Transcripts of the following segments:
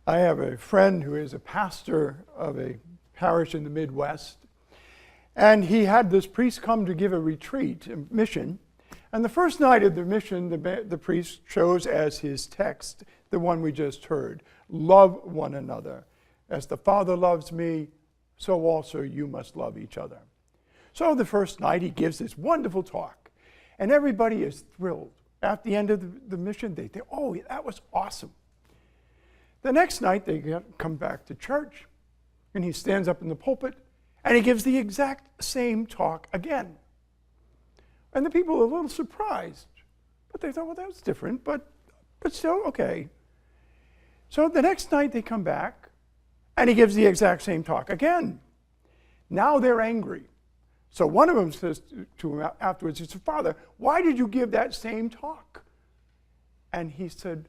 I have a friend who is a pastor of a parish in the Midwest, and he had this priest come to give a retreat, a mission. And the first night of the mission, the priest chose as his text the one we just heard: love one another. As the Father loves me, so also you must love each other. So the first night he gives this wonderful talk, and everybody is thrilled. At the end of the mission, they think, oh, that was awesome. The next night they come back to church, and he stands up in the pulpit, and he gives the exact same talk again. And the people are a little surprised, but they thought, well, that was different, but still okay. So the next night they come back, and he gives the exact same talk again. Now they're angry. So one of them says to him afterwards, he said, Father, why did you give that same talk? And he said,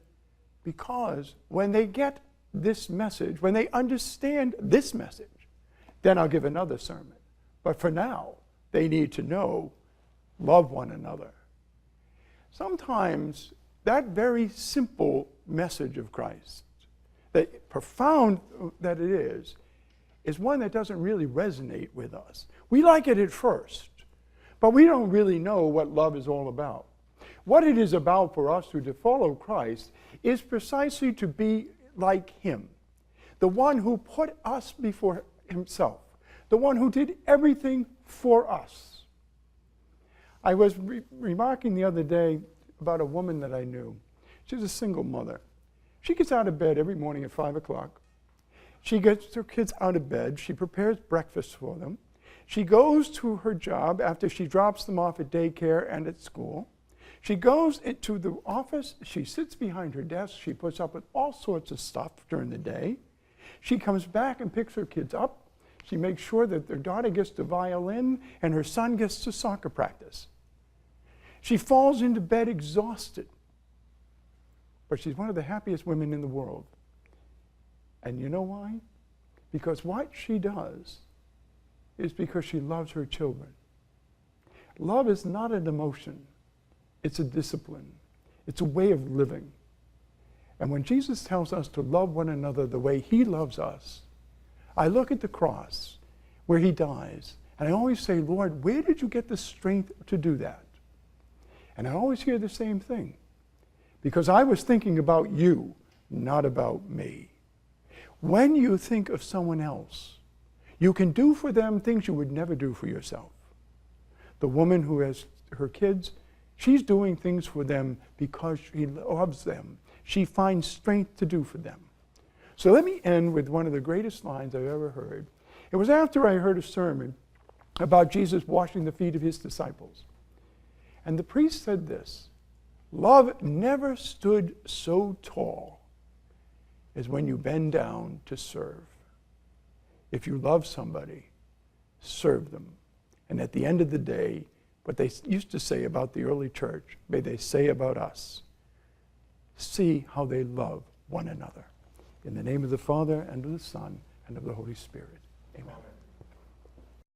because when they get this message, when they understand this message, then I'll give another sermon. But for now, they need to know, love one another. Sometimes that very simple message of Christ, that profound that it is one that doesn't really resonate with us. We like it at first, but we don't really know what love is all about. What it is about for us to follow Christ is precisely to be like him, the one who put us before himself, the one who did everything for us. I was remarking the other day about a woman that I knew. She's a single mother. She gets out of bed every morning at 5 o'clock. She gets her kids out of bed. She prepares breakfast for them. She goes to her job after she drops them off at daycare and at school. She goes into the office. She sits behind her desk. She puts up with all sorts of stuff during the day. She comes back and picks her kids up. She makes sure that their daughter gets to violin and her son gets to soccer practice. She falls into bed exhausted. But she's one of the happiest women in the world. And you know why? Because what she does is because she loves her children. Love is not an emotion. It's a discipline. It's a way of living. And when Jesus tells us to love one another the way he loves us, I look at the cross where he dies, and I always say, Lord, where did you get the strength to do that? And I always hear the same thing. Because I was thinking about you, not about me. When you think of someone else, you can do for them things you would never do for yourself. The woman who has her kids, she's doing things for them because she loves them. She finds strength to do for them. So let me end with one of the greatest lines I've ever heard. It was after I heard a sermon about Jesus washing the feet of his disciples. And the priest said this: love never stood so tall as when you bend down to serve. If you love somebody, serve them. And at the end of the day, what they used to say about the early church, may they say about us, see how they love one another. In the name of the Father, and of the Son, and of the Holy Spirit. Amen.